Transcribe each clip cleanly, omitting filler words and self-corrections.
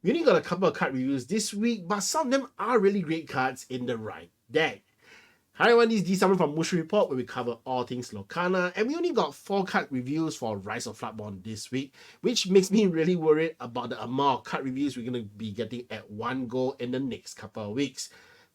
We only got a couple of card reviews this week, but some of them are really great cards in the right deck. Hi everyone, this is D Summon from Mushu Report, where we cover all things Lorcana, and we only got 4 card reviews for Rise of Floodborn this week, which makes me really worried about the amount of card reviews we're going to be getting at one go in the next couple of weeks.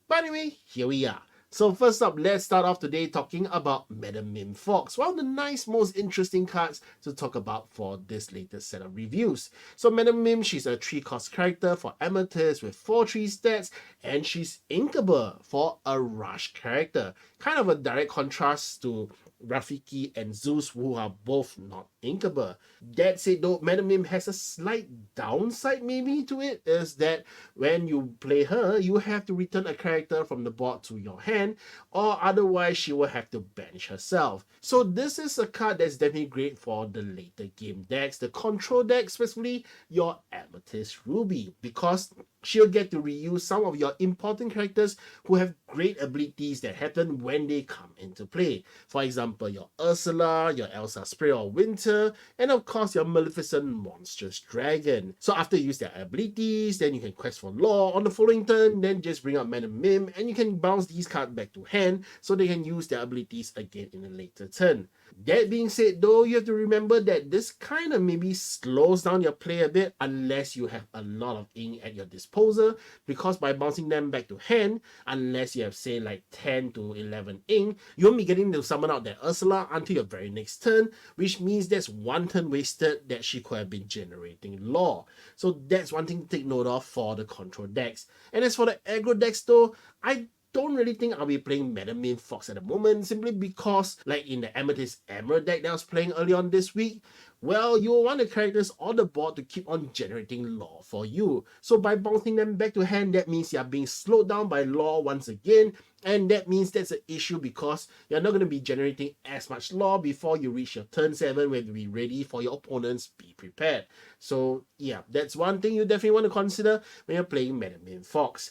But anyway, here we are. So first up, let's start off today talking about Madam Mim Fox, one of the nice, most interesting cards to talk about for this latest set of reviews. So Madam Mim, she's a 3-cost character for Amethyst with 4/3 stats, and she's inkable for a Rush character. Kind of a direct contrast to Rafiki and Zeus, who are both not inkable. That said though, Madam Mim has a slight downside maybe to it, is that when you play her, you have to return a character from the board to your hand, or otherwise she will have to banish herself. So this is a card that's definitely great for the later game decks, the control deck, specifically your Amethyst Ruby, because she'll get to reuse some of your important characters who have great abilities that happen when they come into play. For example, your Ursula, your Elsa Spray of Winter, and of course your Maleficent Monstrous Dragon. So after you use their abilities, then you can quest for lore on the following turn, then just bring up Madam Mim, and you can bounce these cards back to hand so they can use their abilities again in a later turn. That being said though, you have to remember that this kind of maybe slows down your play a bit unless you have a lot of ink at your disposal, because by bouncing them back to hand, unless you have say like 10 to 11 ink, you won't be getting to summon out that Ursula until your very next turn, which means that's one turn wasted that she could have been generating lore. So that's one thing to take note of for the control decks. And as for the aggro decks though, I don't really think I'll be playing Madam Mim Fox at the moment, simply because, like in the Amethyst Emerald deck that I was playing early on this week, well, you will want the characters on the board to keep on generating lore for you. So by bouncing them back to hand, that means you're being slowed down by lore once again, and that means that's an issue because you're not going to be generating as much lore before you reach your turn 7, where to be ready for your opponents. Be prepared. So yeah, that's one thing you definitely want to consider when you're playing Madam Mim Fox.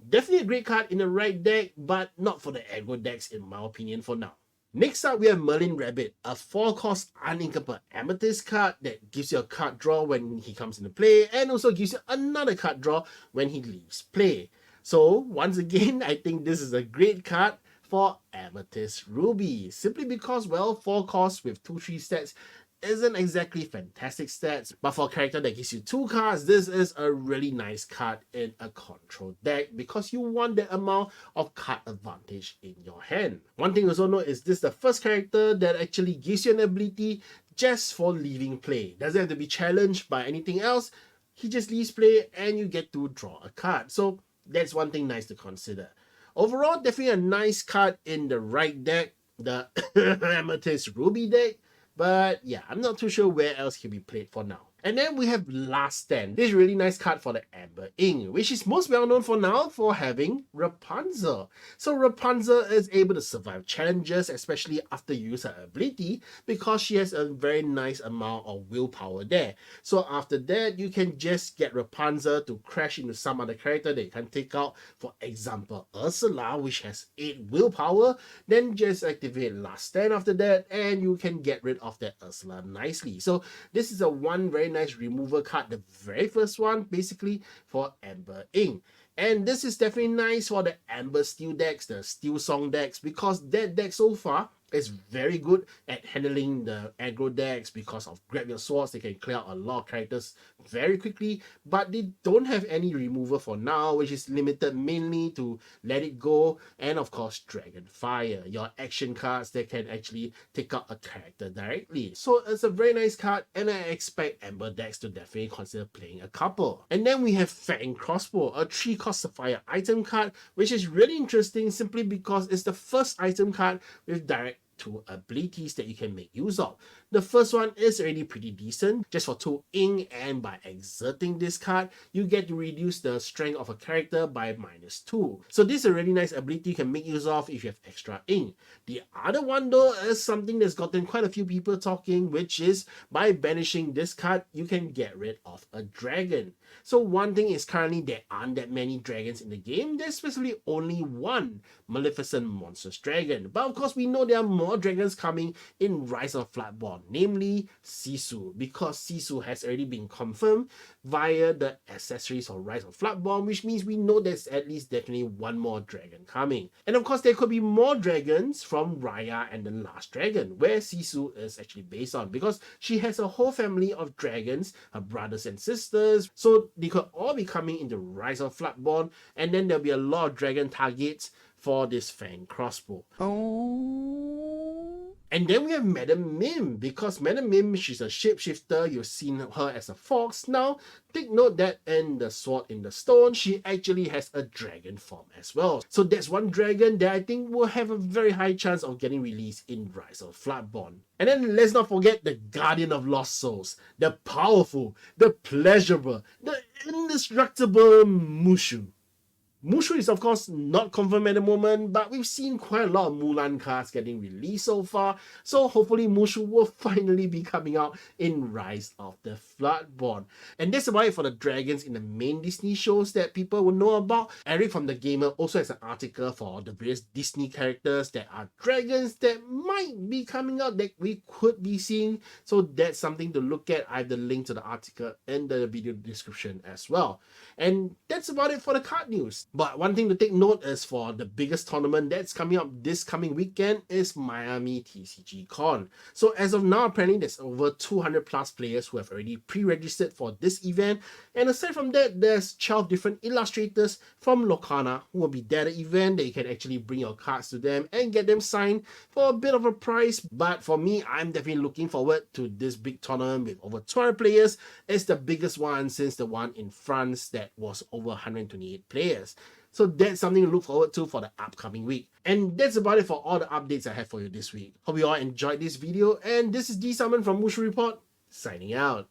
Definitely a great card in the right deck, but not for the aggro decks in my opinion for now. Next up, we have Merlin Rabbit, a 4-cost uninkable Amethyst card that gives you a card draw when he comes into play, and also gives you another card draw when he leaves play. So once again, I think this is a great card for Amethyst Ruby, simply because, well, 4 costs with 2/3 stats isn't exactly fantastic stats, but for a character that gives you 2 cards, this is a really nice card in a control deck because you want that amount of card advantage in your hand. One thing to also note is this is the first character that actually gives you an ability just for leaving play. Doesn't have to be challenged by anything else. He just leaves play and you get to draw a card. So that's one thing nice to consider. Overall, definitely a nice card in the right deck, the Amethyst Ruby deck. But yeah, I'm not too sure where else can be played for now. And then we have Last Stand. This really nice card for the Amber Ink, which is most well known for now for having Rapunzel. So Rapunzel is able to survive challenges, especially after you use her ability, because she has a very nice amount of willpower there. So after that, you can just get Rapunzel to crash into some other character that you can take out. For example, Ursula, which has 8 willpower. Then just activate Last Stand after that, and you can get rid of that Ursula nicely. So this is a one very nice removal card, the very first one basically for Amber Ink. And this is definitely nice for the Amber Steel decks, the Steel Song decks, because that deck so far is very good at handling the aggro decks because of Grab Your Swords. They can clear out a lot of characters very quickly, but they don't have any removal for now, which is limited mainly to Let It Go and of course Dragonfire, your action cards that can actually take out a character directly. So it's a very nice card, and I expect Amber decks to definitely consider playing a couple. And then we have Fang Crossbow, a 3-cost Sapphire item card, which is really interesting simply because it's the first item card with direct 2 abilities that you can make use of. The first one is already pretty decent, just for 2 ink, and by exerting this card, you get to reduce the strength of a character by -2. So this is a really nice ability you can make use of if you have extra ink. The other one though is something that's gotten quite a few people talking, which is by banishing this card, you can get rid of a dragon. So one thing is currently there aren't that many dragons in the game. There's specifically only one Maleficent Monstrous Dragon, but of course we know there are more dragons coming in Rise of Floodborn, namely Sisu, because Sisu has already been confirmed via the accessories of Rise of Floodborn, which means we know there's at least definitely one more dragon coming. And of course, there could be more dragons from Raya and the Last Dragon, where Sisu is actually based on, because she has a whole family of dragons, her brothers and sisters, so they could all be coming into Rise of Floodborn, and then there'll be a lot of dragon targets for this Fang crossbow. And then we have Madam Mim, because Madam Mim, she's a shapeshifter. You've seen her as a fox. Now, take note that in the Sword in the Stone, she actually has a dragon form as well. So that's one dragon that I think will have a very high chance of getting released in Rise of Floodborn. And then let's not forget the Guardian of Lost Souls, the powerful, the pleasurable, the indestructible Mushu. Mushu is of course not confirmed at the moment, but we've seen quite a lot of Mulan cards getting released so far, so hopefully Mushu will finally be coming out in Rise of the Floodborn. And that's about it for the dragons in the main Disney shows that people will know about. Eric from The Gamer also has an article for the various Disney characters that are dragons that might be coming out that we could be seeing, so that's something to look at. I have the link to the article in the video description as well. And that's about it for the card news. But one thing to take note is for the biggest tournament that's coming up this coming weekend is Miami TCG Con. So as of now, apparently there's over 200 plus players who have already pre-registered for this event. And aside from that, there's 12 different illustrators from Lorcana who will be there at the event that you can actually bring your cards to them and get them signed for a bit of a price. But for me, I'm definitely looking forward to this big tournament with over 200 players. It's the biggest one since the one in France that was over 128 players. So that's something to look forward to for the upcoming week. And that's about it for all the updates I have for you this week. Hope you all enjoyed this video, and this is D Summon from Mushu Report, signing out.